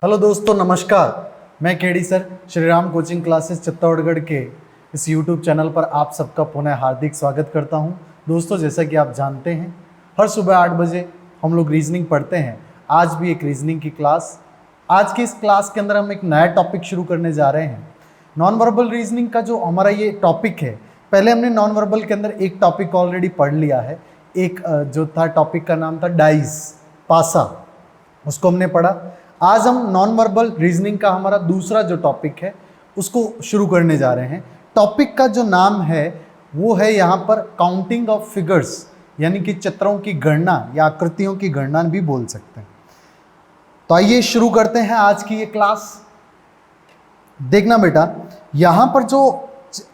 Hello दोस्तों, नमस्कार। मैं KD sir Shri Ram coaching classes Chittorgarh के इस यूट्यूब चैनल पर आप सबका पुनः हार्दिक स्वागत करता हूं। दोस्तों, जैसा कि आप जानते हैं, हर सुबह 8 बजे हम लोग रीजनिंग पढ़ते हैं। आज भी एक रीजनिंग की क्लास। आज की इस क्लास के अंदर हम एक नया टॉपिक शुरू करने जा रहे हैं। नॉन वर्बल रीजनिंग का जो हमारा ये टॉपिक है, पहले हमने नॉन वर्बल के अंदर एक टॉपिक ऑलरेडी पढ़ लिया है। एक जो था टॉपिक का नाम था डाइस, पासा, उसको हमने पढ़ा। आज हम नॉन वर्बल रीजनिंग का हमारा दूसरा जो टॉपिक है उसको शुरू करने जा रहे हैं। टॉपिक का जो नाम है वो है यहाँ पर काउंटिंग ऑफ फिगर्स, यानी कि चित्रों की गणना या आकृतियों की गणना भी बोल सकते हैं। तो आइए शुरू करते हैं आज की ये क्लास। देखना बेटा, यहाँ पर जो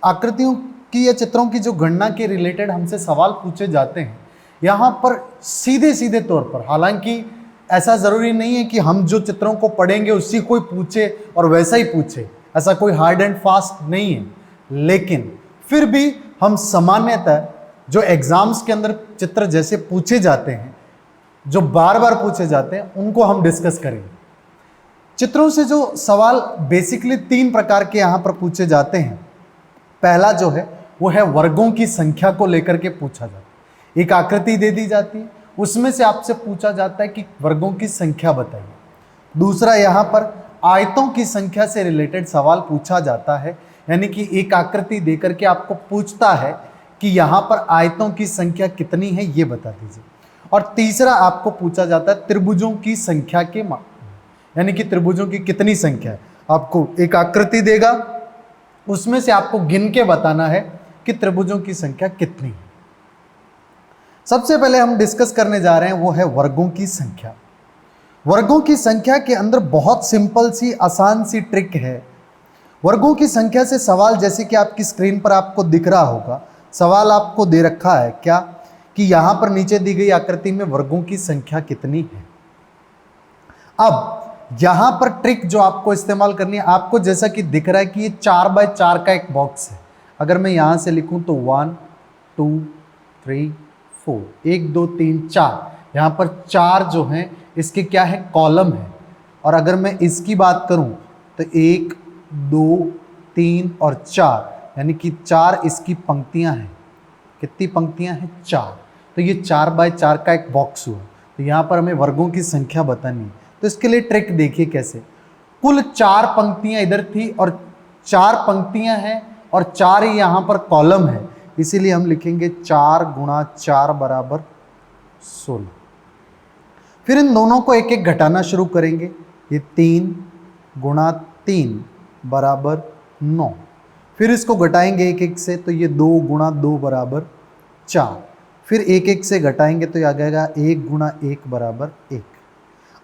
आकृतियों की या चित्रों की जो गणना के रिलेटेड हमसे सवाल पूछे जाते हैं, यहाँ पर सीधे सीधे तौर पर, हालांकि ऐसा ज़रूरी नहीं है कि हम जो चित्रों को पढ़ेंगे उसी कोई पूछे और वैसा ही पूछे, ऐसा कोई हार्ड एंड फास्ट नहीं है। लेकिन फिर भी हम सामान्यतः जो एग्जाम्स के अंदर चित्र जैसे पूछे जाते हैं, जो बार बार पूछे जाते हैं, उनको हम डिस्कस करेंगे। चित्रों से जो सवाल बेसिकली 3 प्रकार के यहाँ पर पूछे जाते हैं। पहला जो है वो है वर्गों की संख्या को लेकर के पूछा जाता है। एक आकृति दे दी जाती है, उसमें से आपसे पूछा जाता है कि वर्गों की संख्या बताइए। दूसरा, यहाँ पर आयतों की संख्या से रिलेटेड सवाल पूछा जाता है, यानी कि एक आकृति देकर के आपको पूछता है कि यहाँ पर आयतों की संख्या कितनी है, ये बता दीजिए। और तीसरा आपको पूछा जाता है त्रिभुजों की संख्या के यानी कि त्रिभुजों की कितनी संख्या है। आपको एक आकृति देगा, उसमें से आपको गिन के बताना है कि त्रिभुजों की संख्या कितनी है। सबसे पहले हम डिस्कस करने जा रहे हैं वो है वर्गों की संख्या। वर्गों की संख्या के अंदर बहुत सिंपल सी आसान सी ट्रिक है। वर्गों की संख्या से सवाल, जैसे कि आपकी स्क्रीन पर आपको दिख रहा होगा, सवाल आपको दे रखा है क्या कि यहाँ पर नीचे दी गई आकृति में वर्गों की संख्या कितनी है। अब यहाँ पर ट्रिक जो आपको इस्तेमाल करनी है, आपको जैसा कि दिख रहा है कि ये 4x4 का एक बॉक्स है। अगर मैं यहाँ से लिखूँ तो 1 2 3 4, 1 2 3 4, यहाँ पर 4 जो हैं इसके क्या है, कॉलम है। और अगर मैं इसकी बात करूँ तो 1 2 3 और 4, यानी कि 4 इसकी पंक्तियाँ हैं। कितनी पंक्तियाँ हैं? 4। तो ये 4x4 का एक बॉक्स हुआ। तो यहाँ पर हमें वर्गों की संख्या बतानी है। तो इसके लिए ट्रिक देखिए कैसे। कुल 4 पंक्तियाँ इधर थी और 4 पंक्तियाँ हैं और 4 ही यहाँ पर कॉलम है, इसीलिए हम लिखेंगे 4 × 4 = 16। फिर इन दोनों को एक एक घटाना शुरू करेंगे। ये 3 × 3 = 9। फिर इसको घटाएंगे एक एक से, तो ये 2 × 2 = 4। फिर एक एक से घटाएंगे तो ये आ जाएगा 1 × 1 = 1।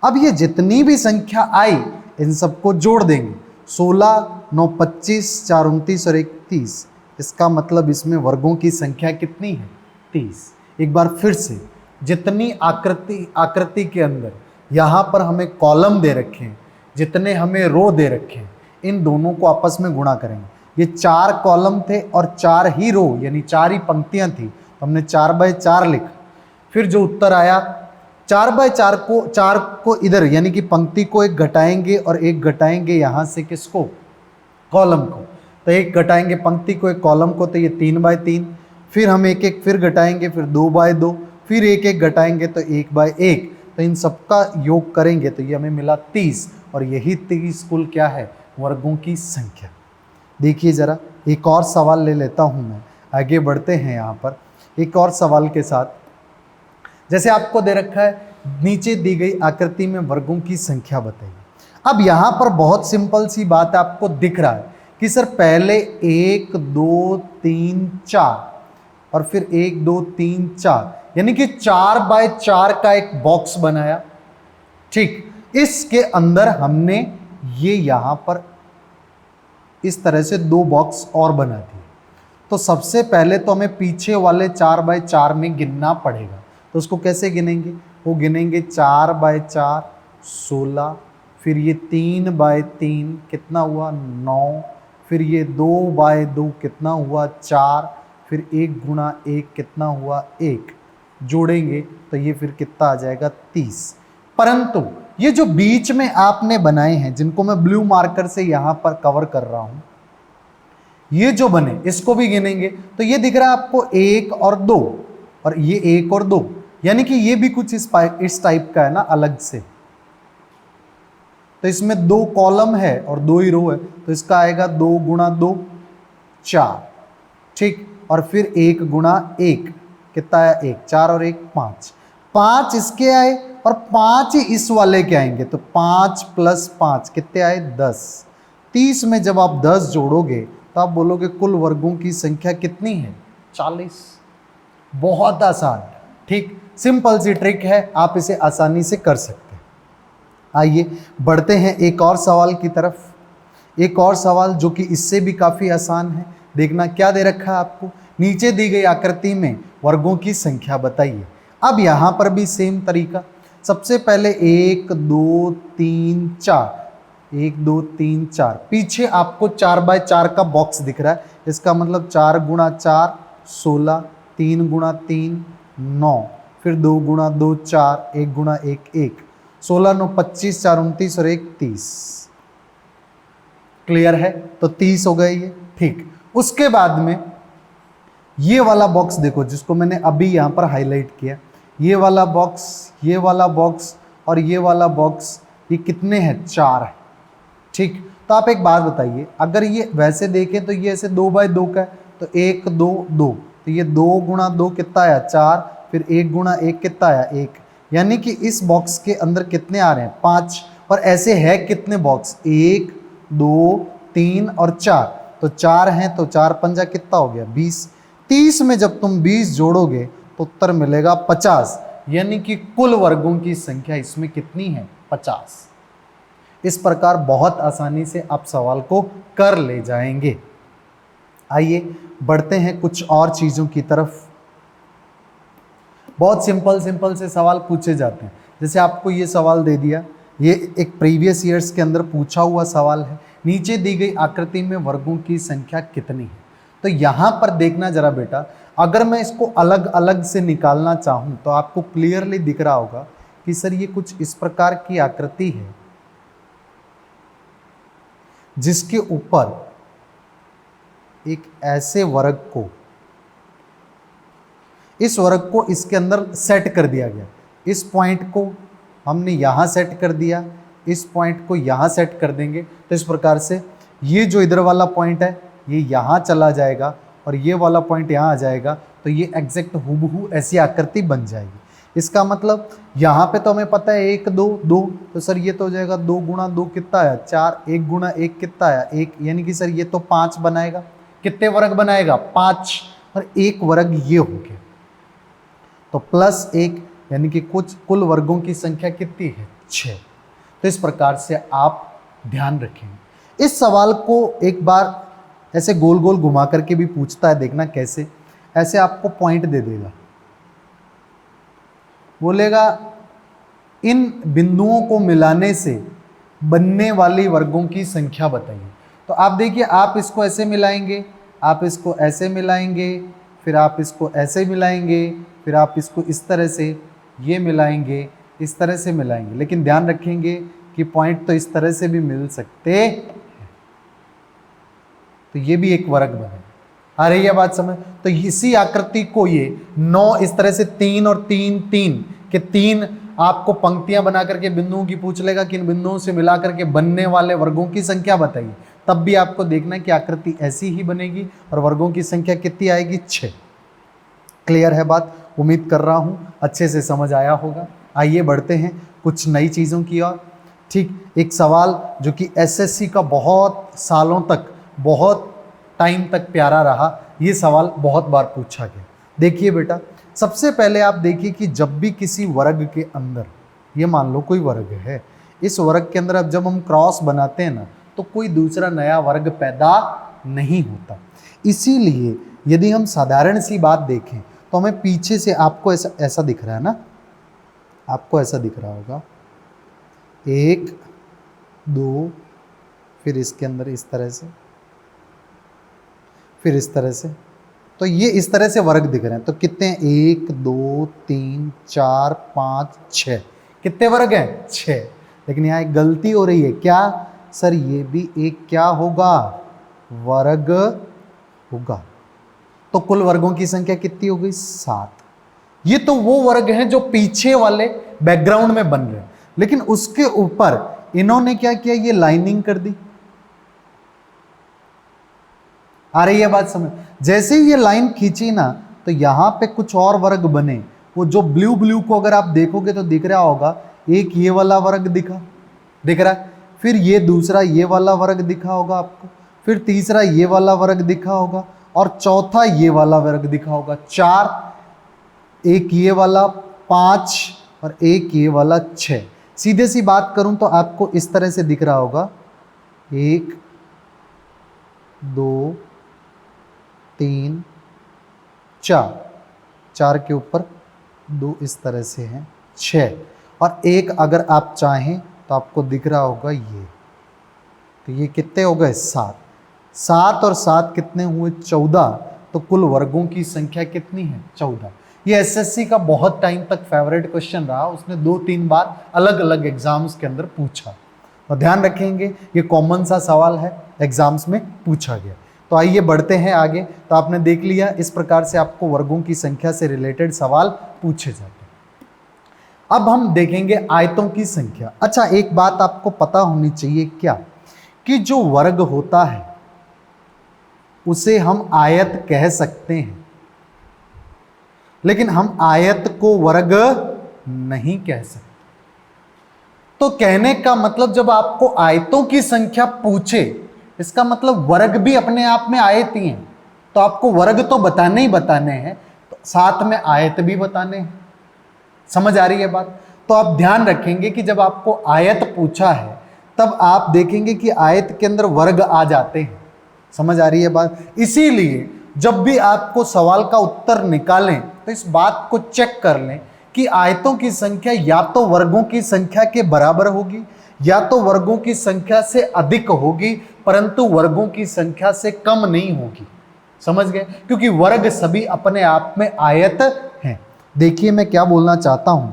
अब ये जितनी भी संख्या आई इन सबको जोड़ देंगे। 16 9 25 4 29 और 1 30। इसका मतलब इसमें वर्गों की संख्या कितनी है? 30। एक बार फिर से, जितनी आकृति के अंदर यहाँ पर हमें कॉलम दे रखे हैं, जितने हमें रो दे रखे हैं, इन दोनों को आपस में गुणा करेंगे। ये 4 कॉलम थे और 4 ही रो, यानी 4 ही पंक्तियाँ थी, तो हमने 4x4 लिखा। फिर जो उत्तर आया, 4 को इधर, यानी कि पंक्ति को एक घटाएंगे और एक घटाएंगे यहाँ से किसको? कॉलम को। तो एक घटाएंगे पंक्ति को, एक कॉलम को, तो ये 3x3। फिर हम एक एक फिर घटाएंगे, फिर 2x2, फिर एक एक घटाएंगे तो 1x1। तो इन सबका योग करेंगे तो ये हमें मिला 30। और यही 30 कुल क्या है? वर्गों की संख्या। देखिए ज़रा, एक और सवाल ले लेता हूँ मैं। आगे बढ़ते हैं यहाँ पर एक और सवाल के साथ। जैसे आपको दे रखा है, नीचे दी गई आकृति में वर्गों की संख्या बताइए। अब यहाँ पर बहुत सिंपल सी बात आपको दिख रहा है कि सर पहले 1 2 3 4 और फिर 1 2 3 4, यानी कि 4x4 का एक बॉक्स बनाया। ठीक, इसके अंदर हमने ये यहाँ पर इस तरह से 2 बॉक्स और बना दिए। तो सबसे पहले तो हमें पीछे वाले 4x4 में गिनना पड़ेगा। तो उसको कैसे गिनेंगे? वो गिनेंगे 4x4 16, फिर ये 3x3 कितना हुआ? 9, फिर ये 2x2 कितना हुआ? 4, फिर 1 × 1 कितना हुआ? 1। जोड़ेंगे तो ये फिर कितना आ जाएगा? 30। परंतु ये जो बीच में आपने बनाए हैं, जिनको मैं ब्लू मार्कर से यहां पर कवर कर रहा हूं, ये जो बने इसको भी गिनेंगे तो ये दिख रहा है आपको 1 और 2, और ये 1 और 2, यानी कि ये भी कुछ इस टाइप का है ना, अलग से। तो इसमें 2 कॉलम है और 2 ही रो है, तो इसका आएगा 2 गुणा 2 4, ठीक। और फिर 1 गुणा 1 कितना आया, 1, 4 और 1 5, 5 इसके आए और 5 ही इस वाले के आएंगे, तो 5 + 5 कितने आए, 10। 30 में जब आप 10 जोड़ोगे तो आप बोलोगे कुल वर्गों की संख्या कितनी है, 40। बहुत आसान, ठीक, सिंपल सी ट्रिक है, आप इसे आसानी से कर सकते हैं। आइए बढ़ते हैं एक और सवाल की तरफ। एक और सवाल जो कि इससे भी काफ़ी आसान है। देखना क्या दे रखा है आपको, नीचे दी गई आकृति में वर्गों की संख्या बताइए। अब यहाँ पर भी सेम तरीका, सबसे पहले 1 2 3 4, 1 2 3 4, पीछे आपको 4x4 का बॉक्स दिख रहा है, इसका मतलब 4 गुणा 4 16, 3 गुणा 3 9, फिर 2 गुणा 2 4, 1 गुणा 1 1, 16 9 25, 4 29 और 1 30। क्लियर है, तो 30 हो गए ये, ठीक। उसके बाद में ये वाला बॉक्स देखो, जिसको मैंने अभी यहां पर हाईलाइट किया, ये वाला बॉक्स, ये वाला बॉक्स और ये वाला बॉक्स, ये कितने हैं, 4 है, ठीक। तो आप एक बात बताइए, अगर ये वैसे देखें तो ये ऐसे 2x2 का है, तो 1 2 2, तो ये 2 गुणा 2 कितना आया, 4, फिर 1 गुणा 1 कितना आया, 1, यानी कि इस बॉक्स के अंदर कितने आ रहे हैं, 5। और ऐसे है कितने बॉक्स, 1 2 3 और 4, तो 4 हैं, तो 4 पंजा कितना हो गया, 20। 30 में जब तुम 20 जोड़ोगे तो उत्तर मिलेगा 50, यानी कि कुल वर्गों की संख्या इसमें कितनी है, 50। इस प्रकार बहुत आसानी से आप सवाल को कर ले जाएंगे। आइए बढ़ते हैं कुछ और चीज़ों की तरफ। बहुत सिंपल से सवाल पूछे जाते हैं। जैसे आपको ये सवाल दे दिया, ये एक प्रीवियस ईयर्स के अंदर पूछा हुआ सवाल है, नीचे दी गई आकृति में वर्गों की संख्या कितनी है। तो यहाँ पर देखना जरा बेटा, अगर मैं इसको अलग अलग से निकालना चाहूँ तो आपको क्लियरली दिख रहा होगा कि सर ये कुछ इस प्रकार की आकृति है, जिसके ऊपर एक ऐसे वर्ग को, इस वर्ग को इसके अंदर सेट कर दिया गया। इस पॉइंट को हमने यहाँ सेट कर दिया, इस पॉइंट को यहाँ सेट कर देंगे, तो इस प्रकार से ये जो इधर वाला पॉइंट है ये यहाँ चला जाएगा और ये वाला पॉइंट यहाँ आ जाएगा, तो ये एग्जैक्ट हूबहू ऐसी आकृति बन जाएगी। इसका मतलब यहाँ पे तो हमें पता है 1 2 2, तो सर ये तो हो जाएगा 2 गुणा 2 कितना आया, 4, 1 गुणा 1 कितना आया, 1, यानी कि सर ये तो 5 बनाएगा। कितने वर्ग बनाएगा, 5, और 1 वर्ग ये हो गया, तो +1, यानी कि कुल वर्गों की संख्या कितनी है, 6। तो इस प्रकार से आप ध्यान रखेंगे। इस सवाल को एक बार ऐसे गोल गोल घुमा करके भी पूछता है, देखना कैसे। ऐसे आपको पॉइंट दे देगा, बोलेगा इन बिंदुओं को मिलाने से बनने वाली वर्गों की संख्या बताइए। तो आप देखिए, आप इसको ऐसे मिलाएंगे, आप इसको ऐसे मिलाएंगे, फिर आप इसको ऐसे मिलाएंगे, फिर आप इसको इस तरह से ये मिलाएंगे, इस तरह से मिलाएंगे, लेकिन ध्यान रखेंगे कि पॉइंट तो इस तरह से भी मिल सकते हैं, तो ये भी एक वर्ग बने। आ रही है बात समझ। तो इसी आकृति को ये 9 इस तरह से 3 और 3 3 के 3 आपको पंक्तियां बना करके बिंदुओं की पूछ लेगा कि इन बिंदुओं से मिला करके बनने वाले वर्गों की संख्या बताइए। तब भी आपको देखना है कि आकृति ऐसी ही बनेगी और वर्गों की संख्या कितनी आएगी, 6। क्लियर है बात, उम्मीद कर रहा हूं अच्छे से समझ आया होगा। आइए बढ़ते हैं कुछ नई चीज़ों की ओर। ठीक, एक सवाल जो कि एसएससी का बहुत सालों तक, बहुत टाइम तक प्यारा रहा, ये सवाल बहुत बार पूछा गया। देखिए बेटा, सबसे पहले आप देखिए कि जब भी किसी वर्ग के अंदर, ये मान लो कोई वर्ग है, इस वर्ग के अंदर अब जब हम क्रॉस बनाते हैं ना, तो कोई दूसरा नया वर्ग पैदा नहीं होता। इसीलिए यदि हम साधारण सी बात देखें तो हमें पीछे से आपको ऐसा दिख रहा है ना, आपको ऐसा दिख रहा होगा 1 2, फिर इसके अंदर इस तरह से, फिर इस तरह से, तो ये इस तरह से वर्ग दिख रहे हैं। तो कितने हैं, 1 2 3 4 5 6, कितने वर्ग हैं? 6। लेकिन यहाँ एक गलती हो रही है, क्या सर? ये भी एक क्या होगा? वर्ग होगा। तो कुल वर्गों की संख्या कितनी हो गई? 7। ये तो वो वर्ग हैं जो पीछे वाले बैकग्राउंड में बन रहे हैं, लेकिन उसके ऊपर इन्होंने क्या किया? ये लाइनिंग कर दी। आ रही है बात समझ? जैसे ही ये लाइन खींची ना, तो यहां पे कुछ और वर्ग बने। वो जो ब्लू ब्लू को अगर आप देखोगे तो दिख रहा होगा, एक ये वाला वर्ग दिख रहा है, फिर ये दूसरा ये वाला वर्ग दिखा होगा आपको, फिर तीसरा ये वाला वर्ग दिखा होगा, और चौथा ये वाला वर्ग दिखा होगा। 4, एक ये वाला 5 और एक ये वाला 6। सीधे सी बात करूं तो आपको इस तरह से दिख रहा होगा, 1 2 3 4 के ऊपर 2 इस तरह से हैं, 6, और एक अगर आप चाहें तो आपको दिख रहा होगा ये। तो ये कितने हो गए? 7। 7 और 7 कितने हुए? 14। तो कुल वर्गों की संख्या कितनी है? 14। ये एसएससी का बहुत टाइम तक फेवरेट क्वेश्चन रहा, उसने 2-3 बार अलग अलग एग्जाम्स के अंदर पूछा। तो ध्यान रखेंगे, ये कॉमन सा सवाल है, एग्जाम्स में पूछा गया। तो आइए बढ़ते हैं आगे। तो आपने देख लिया, इस प्रकार से आपको वर्गों की संख्या से रिलेटेड सवाल पूछे जाते हैं। अब हम देखेंगे आयतों की संख्या। अच्छा, एक बात आपको पता होनी चाहिए, क्या कि जो वर्ग होता है उसे हम आयत कह सकते हैं, लेकिन हम आयत को वर्ग नहीं कह सकते। तो कहने का मतलब, जब आपको आयतों की संख्या पूछे, इसका मतलब वर्ग भी अपने आप में आयत ही हैं। तो आपको वर्ग तो बताने ही बताने हैं, तो साथ में आयत भी बताने हैं। समझ आ रही है बात? तो आप ध्यान रखेंगे कि जब आपको आयत पूछा है, तब आप देखेंगे कि आयत के अंदर वर्ग आ जाते हैं। समझ आ रही है बात? इसीलिए जब भी आपको सवाल का उत्तर निकालें, तो इस बात को चेक कर लें कि आयतों की संख्या या तो वर्गों की संख्या के बराबर होगी, या तो वर्गों की संख्या से अधिक होगी, परंतु वर्गों की संख्या से कम नहीं होगी। समझ गए? क्योंकि वर्ग सभी अपने आप में आयत हैं। देखिए मैं क्या बोलना चाहता हूं,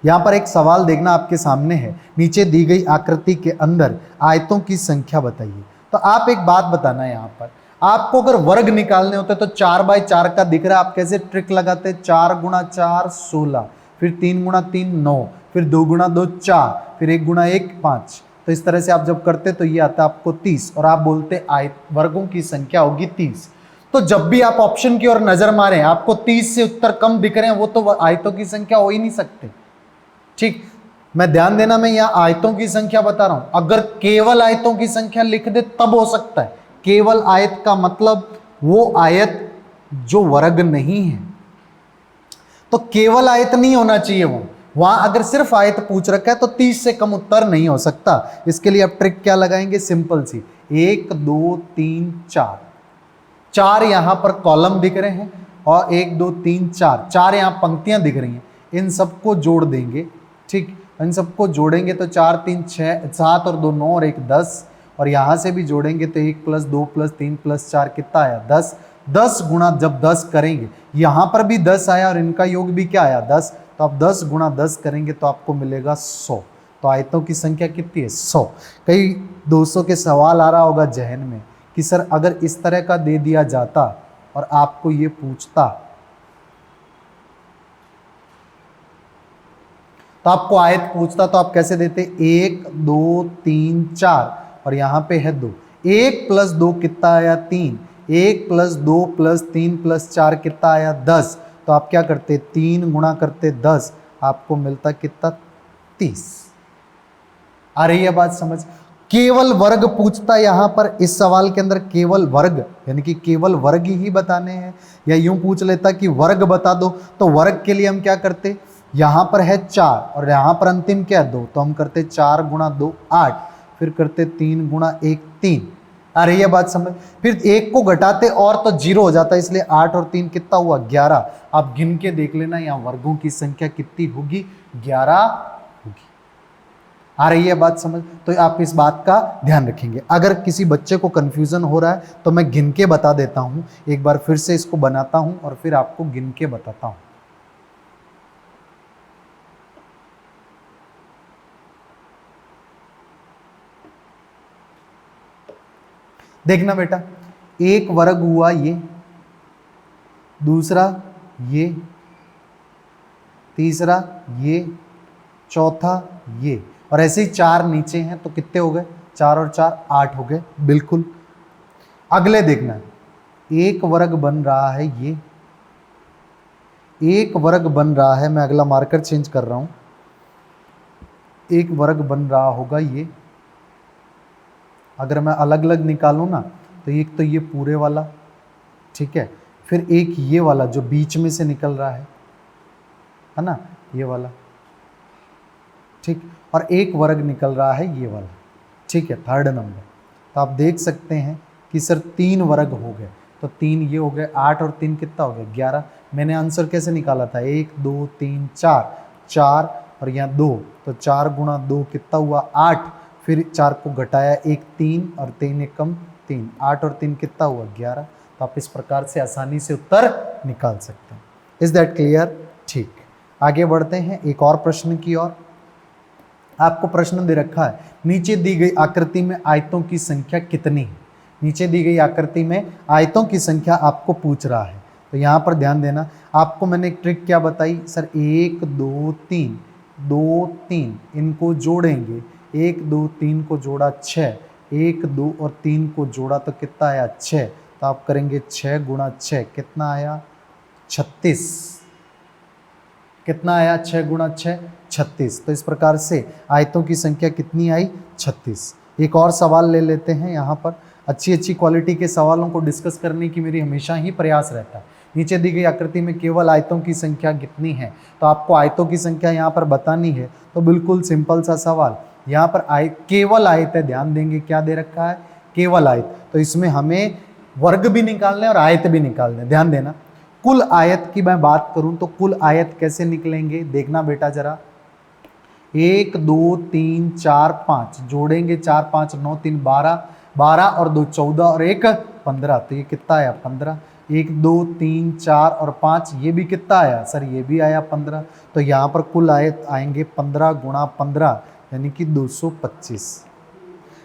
यहां पर एक सवाल देखना आपके सामने है, नीचे दी गई आकृति के अंदर आयतों की संख्या बताइए। तो आप एक बात बताना, यहां पर आपको अगर वर्ग निकालने होते तो 4/4 का दिख रहा है, आप कैसे ट्रिक लगाते? 4 × 4 16, फिर 3 × 3 9, फिर 2 × 2 4, फिर 1 × 1 5। तो इस तरह से आप जब करते तो ये आता आपको 30, और आप बोलते आयत वर्गों की संख्या होगी 30। तो जब भी आप ऑप्शन की ओर नजर मारें, आपको 30 से उत्तर कम दिख रहे हैं, वो तो आयतों की संख्या हो ही नहीं सकते। ठीक, मैं ध्यान देना, मैं यहाँ आयतों की संख्या बता रहा हूं। अगर केवल आयतों की संख्या लिख दे तब हो सकता है। केवल आयत का मतलब वो आयत जो वर्ग नहीं है। तो केवल आयत नहीं होना चाहिए वो, वहां अगर सिर्फ आयत पूछ रखा है तो 30 से कम उत्तर नहीं हो सकता। इसके लिए आप ट्रिक क्या लगाएंगे? सिंपल सी, 1 2 3 4, 4 यहां पर कॉलम दिख रहे हैं, और 1 2 3 4, 4 यहां पंक्तियां दिख रही हैं, इन सबको जोड़ देंगे। ठीक, इन सबको जोड़ेंगे तो 4 3 6 7 और 2 9 और 1 10, और यहां से भी जोड़ेंगे तो 1 + 2 + 3 + 4 कितना आया? 10। 10 गुणा जब 10 करेंगे, यहां पर भी 10 आया और इनका योग भी क्या आया? 10। तो आप 10 × 10 करेंगे तो आपको मिलेगा 100। तो आयतों की संख्या कितनी है? 100। कई दोस्तों के सवाल आ रहा होगा जहन में कि सर अगर इस तरह का दे दिया जाता और आपको ये पूछता, तो आपको आयत पूछता तो आप कैसे देते? 1 2 3 4, और यहां पे है 2। 1 + 2 कितना आया? 3। 1 + 2 + 3 + 4 कितना आया? 10। तो आप क्या करते? 3 गुणा करते 10, आपको मिलता कितना? 30। आ रही है बात समझ? केवल वर्ग पूछता यहां पर इस सवाल के अंदर, केवल वर्ग, यानी कि केवल वर्ग ही बताने हैं, या यूं पूछ लेता कि वर्ग बता दो, तो वर्ग के लिए हम क्या करते? यहां पर है 4 और यहां पर अंतिम क्या है? 2, तो हम करते 4 × 2 8, फिर करते 3 × 1 3। आ रही है बात समझ? फिर 1 को घटाते और तो 0 हो जाता है, इसलिए 8 और 3 कितना हुआ? 11। आप गिन के देख लेना यहाँ वर्गों की संख्या कितनी होगी? 11 होगी। आ रही है बात समझ? तो आप इस बात का ध्यान रखेंगे। अगर किसी बच्चे को कंफ्यूजन हो रहा है तो मैं गिन के बता देता हूं, एक बार फिर से इसको बनाता हूं और फिर आपको गिन के बताता हूं। देखना बेटा, एक वर्ग हुआ ये, दूसरा ये, तीसरा ये, चौथा ये, और ऐसे ही 4 नीचे हैं, तो कितने हो गए? 4 और 4 8 हो गए। बिल्कुल। अगले देखना, एक वर्ग बन रहा है ये, एक वर्ग बन रहा है, मैं अगला मार्कर चेंज कर रहा हूं, एक वर्ग बन रहा होगा ये। अगर मैं अलग अलग निकालूं ना, तो एक तो ये पूरे वाला, ठीक है, फिर एक ये वाला जो बीच में से निकल रहा है ना, ये वाला, ठीक, और एक वर्ग निकल रहा है ये वाला, ठीक है, थर्ड नंबर। तो आप देख सकते हैं कि सर 3 वर्ग हो गए, तो 3 ये हो गए, 8 और 3 कितना हो गया? 11। मैंने आंसर कैसे निकाला था? 1 2 3 4, 4 और यहाँ 2, तो 4 गुणा 2 कितना हुआ? 8। फिर 4 को घटाया, 1 3 और 3 एक कम 3, 8 और 3 कितना हुआ? 11। तो आप इस प्रकार से आसानी से उत्तर निकाल सकते हैं। Is that clear? ठीक, आगे बढ़ते हैं एक और प्रश्न की ओर। आपको प्रश्न दे रखा है, नीचे दी गई आकृति में आयतों की संख्या कितनी है? नीचे दी गई आकृति में आयतों की संख्या आपको पूछ रहा है। तो यहाँ पर ध्यान देना, आपको मैंने एक ट्रिक क्या बताई सर? 1 2 3, 2 3 इनको जोड़ेंगे, 1 2 3 को जोड़ा 6, 1 2 और 3 को जोड़ा तो कितना आया? 6। तो आप करेंगे 6 गुणा 6, कितना आया? 36। कितना आया? 6 गुणा 6 36। तो इस प्रकार से आयतों की संख्या कितनी आई? 36। एक और सवाल ले लेते हैं। यहाँ पर अच्छी अच्छी क्वालिटी के सवालों को डिस्कस करने की मेरी हमेशा ही प्रयास रहता है। नीचे दी गई आकृति में केवल आयतों की संख्या कितनी है? तो आपको आयतों की संख्या यहाँ पर बतानी है। तो बिल्कुल सिंपल सा सवाल, यहाँ पर केवल आयत है, ध्यान देंगे क्या दे रखा है? केवल आयत। तो इसमें हमें वर्ग भी निकालने और आयत भी निकालने, ध्यान देना। कुल आयत की मैं बात करूं तो कुल आयत कैसे निकलेंगे? देखना बेटा जरा, 1 2 3 4 5 जोड़ेंगे, 4 5 9 3 12, 12 और 2 14 और 1 15। तो ये कितना आया? 15। 1 2 3 4 और 5, ये भी कितना आया सर? ये भी आया 15। तो यहाँ पर कुल आयत आएंगे 15 गुणा 15 यानी कि 225।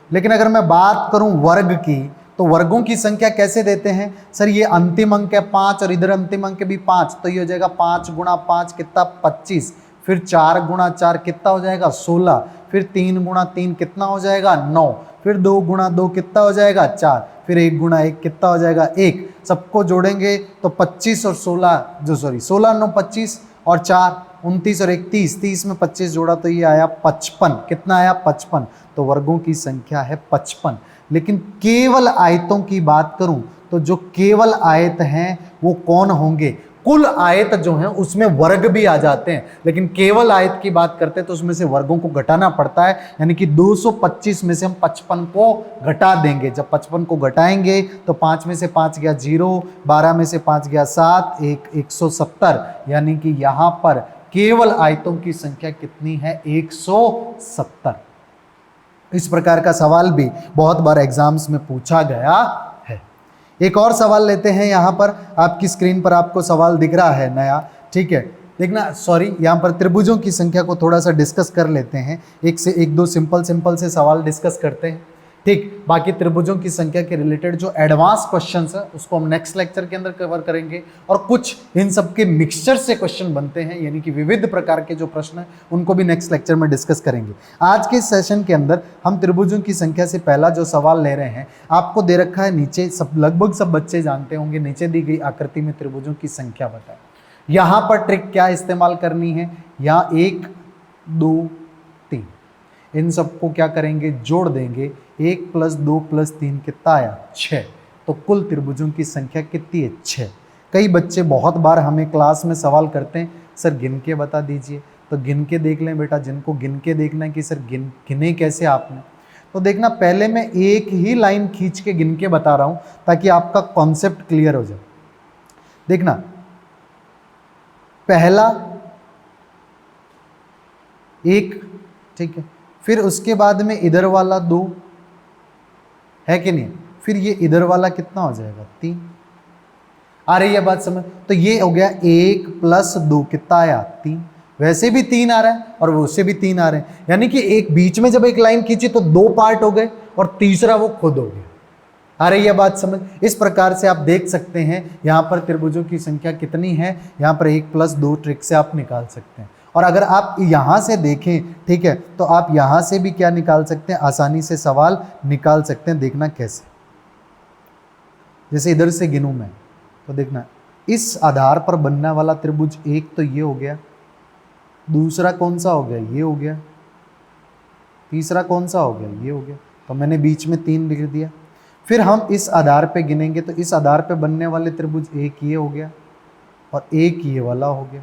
लेकिन अगर मैं बात करूं वर्ग की, तो वर्गों की संख्या कैसे देते हैं सर? ये अंतिम अंक है 5 और इधर अंतिम अंक भी 5, तो ये हो जाएगा 5 गुणा 5 कितना? 25। फिर 4 गुणा 4 कितना हो जाएगा? 16। फिर 3 गुणा 3 कितना हो जाएगा? 9। फिर 2 गुणा 2 कितना हो जाएगा? 4। फिर 1 गुणा 1 कितना हो जाएगा? 1। सबको जोड़ेंगे तो 25 और 16 16 9 25 और 4 29 और 1 30, 30 में 25 जोड़ा तो ये आया 55। कितना आया? 55। तो वर्गों की संख्या है 55। लेकिन केवल आयतों की बात करूं तो जो केवल आयत हैं वो कौन होंगे? कुल आयत जो हैं उसमें वर्ग भी आ जाते हैं, लेकिन केवल आयत की बात करते हैं तो उसमें से वर्गों को घटाना पड़ता है। यानी कि 225 में से हम 55 को घटा देंगे। जब 55 को घटाएंगे तो 5 में से 5 गया 0, 12 में से 5 गया 7, 170। यानी कि यहाँ पर केवल आयतों की संख्या कितनी है? 170। इस प्रकार का सवाल भी बहुत बार एग्जाम्स में पूछा गया है। एक और सवाल लेते हैं। यहाँ पर आपकी स्क्रीन पर आपको सवाल दिख रहा है नया, ठीक है, देखना। सॉरी, यहाँ पर त्रिभुजों की संख्या को थोड़ा सा डिस्कस कर लेते हैं। एक दो सिंपल से सवाल डिस्कस करते हैं, ठीक। बाकी त्रिभुजों की संख्या के रिलेटेड जो एडवांस क्वेश्चंस है उसको हम नेक्स्ट लेक्चर के अंदर कवर करेंगे, और कुछ इन सब के मिक्सचर से क्वेश्चन बनते हैं, यानी कि विविध प्रकार के जो प्रश्न हैं उनको भी नेक्स्ट लेक्चर में डिस्कस करेंगे। आज के सेशन के अंदर हम त्रिभुजों की संख्या से पहला जो सवाल ले रहे हैं, आपको दे रखा है नीचे, सब लगभग सब बच्चे जानते होंगे, नीचे दी गई आकृति में त्रिभुजों की संख्या बताएं। यहाँ पर ट्रिक क्या इस्तेमाल करनी है? यहाँ 1 2 3 इन सबको क्या करेंगे? जोड़ देंगे। 1 + 2 + 3 कितना आया? 6। तो कुल त्रिभुजों की संख्या कितनी है? 6। कई बच्चे बहुत बार हमें क्लास में सवाल करते हैं, सर गिन के बता दीजिए। तो गिन के देख लें बेटा, जिनको गिन के देखना है कि सर गिने कैसे आपने, तो देखना पहले मैं एक ही लाइन खींच के गिन के बता रहा हूँ ताकि आपका कॉन्सेप्ट क्लियर हो जाए। देखना, पहला 1, ठीक है, फिर उसके बाद में इधर वाला 2 है कि नहीं, फिर ये इधर वाला कितना हो जाएगा? 3। आ रही है बात समझ? तो ये हो गया 1 + 2 कितना आया? 3। वैसे भी 3 आ रहा है और उससे भी 3 आ रहे हैं, यानी कि एक बीच में जब एक लाइन खींची तो 2 पार्ट हो गए और तीसरा वो खुद हो गया। आ रही है बात समझ? इस प्रकार से आप देख सकते हैं यहाँ पर त्रिभुजों की संख्या कितनी है, यहाँ पर 1 + 2 ट्रिक से आप निकाल सकते हैं। और अगर आप यहाँ से देखें, ठीक है, तो आप यहाँ से भी क्या निकाल सकते हैं, आसानी से सवाल निकाल सकते हैं। देखना कैसे, जैसे इधर से गिनूं मैं तो देखना, इस आधार पर बनने वाला त्रिभुज एक तो ये हो गया, दूसरा कौन सा हो गया, ये हो गया, तीसरा कौन सा हो गया, ये हो गया। तो मैंने बीच में 3 लिख दिया। फिर हम इस आधार पे गिनेंगे तो इस आधार पे बनने वाले त्रिभुज एक ये हो गया और एक ये वाला हो गया,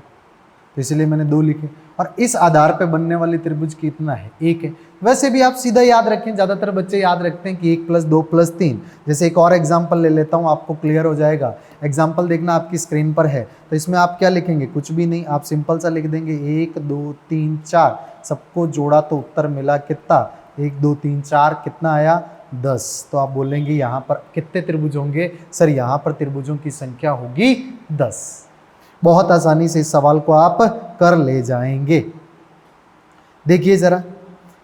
तो इसलिए मैंने 2 लिखे। और इस आधार पे बनने वाली त्रिभुज कितना है, 1 है। वैसे भी आप सीधा याद रखें, ज़्यादातर बच्चे याद रखते हैं कि 1 + 2 + 3। जैसे एक और एग्जाम्पल ले लेता हूँ, आपको क्लियर हो जाएगा। एग्जाम्पल देखना आपकी स्क्रीन पर है, तो इसमें आप क्या लिखेंगे, कुछ भी नहीं, आप सिंपल सा लिख देंगे 1 2 3 4, सबको जोड़ा तो उत्तर मिला कितना, 1 2 3 4, कितना आया, 10। तो आप बोलेंगे यहाँ पर कितने त्रिभुज होंगे, सर यहाँ पर त्रिभुजों की संख्या होगी 10। बहुत आसानी से इस सवाल को आप कर ले जाएंगे। देखिए जरा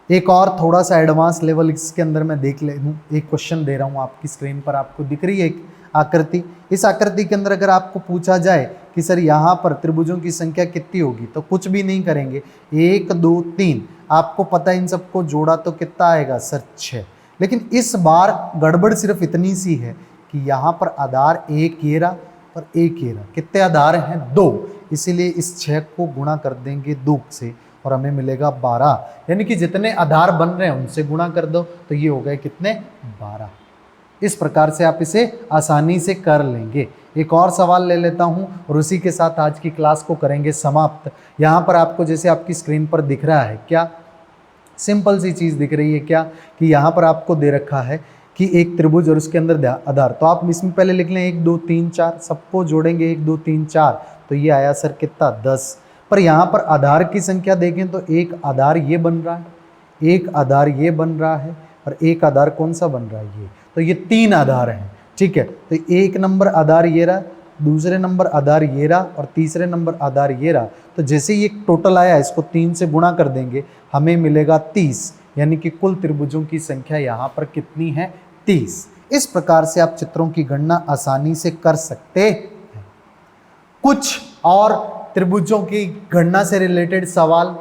एक और थोड़ा सा एडवांस लेवल इसके अंदर मैं देख ले लूँ। एक क्वेश्चन दे रहा हूँ आपकी स्क्रीन पर, आपको दिख रही है एक आकृति। इस आकृति के अंदर अगर आपको पूछा जाए कि सर यहाँ पर त्रिभुजों की संख्या कितनी होगी, तो कुछ भी नहीं करेंगे, 1 2 3, आपको पता है इन सबको जोड़ा तो कितना आएगा सर 6। लेकिन इस बार गड़बड़ सिर्फ इतनी सी है कि यहाँ पर आधार एक ये रहा और एक ये रहा, कितने आधार हैं, 2, इसीलिए इस 6 को गुणा कर देंगे 2 से और हमें मिलेगा 12। यानी कि जितने आधार बन रहे हैं उनसे गुणा कर दो तो ये हो गए कितने, 12। इस प्रकार से आप इसे आसानी से कर लेंगे। एक और सवाल ले लेता हूं और उसी के साथ आज की क्लास को करेंगे समाप्त। यहाँ पर आपको जैसे आपकी स्क्रीन पर दिख रहा है, क्या सिंपल सी चीज़ दिख रही है, क्या कि यहाँ पर आपको दे रखा है कि एक त्रिभुज और उसके अंदर आधार, तो आप इसमें पहले लिख लें 1 2 3 4, सबको जोड़ेंगे 1 2 3 4, तो ये आया सर कितना, 10। पर यहाँ पर आधार की संख्या देखें तो एक आधार ये बन रहा है, एक आधार ये बन रहा है और एक आधार कौन सा बन रहा है, ये, तो ये 3 आधार हैं, ठीक है। तो 1 नंबर आधार ये रहा, दूसरे नंबर आधार ये रहा और तीसरे नंबर आधार ये रहा। तो जैसे ये टोटल आया, इसको 3 से गुणा कर देंगे, हमें मिलेगा 30, यानी कि कुल त्रिभुजों की संख्या यहाँ पर कितनी है, 30। इस प्रकार से आप चित्रों की गणना आसानी से कर सकते हैं। कुछ और त्रिभुजों की गणना से रिलेटेड सवाल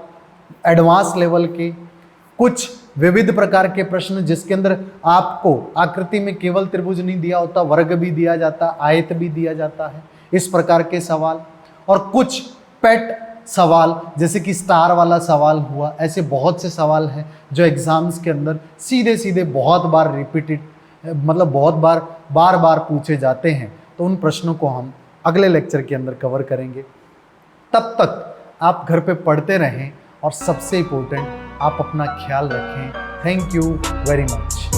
एडवांस लेवल के, कुछ विविध प्रकार के प्रश्न जिसके अंदर आपको आकृति में केवल त्रिभुज नहीं दिया होता, वर्ग भी दिया जाता, आयत भी दिया जाता है, इस प्रकार के सवाल, और कुछ पेट सवाल जैसे कि स्टार वाला सवाल हुआ। ऐसे बहुत से सवाल हैं जो एग्जाम्स के अंदर सीधे सीधे बहुत बार रिपीटेड, मतलब बहुत बार बार पूछे जाते हैं। तो उन प्रश्नों को हम अगले लेक्चर के अंदर कवर करेंगे। तब तक आप घर पे पढ़ते रहें और सबसे इम्पोर्टेंट, आप अपना ख्याल रखें। Thank you very much.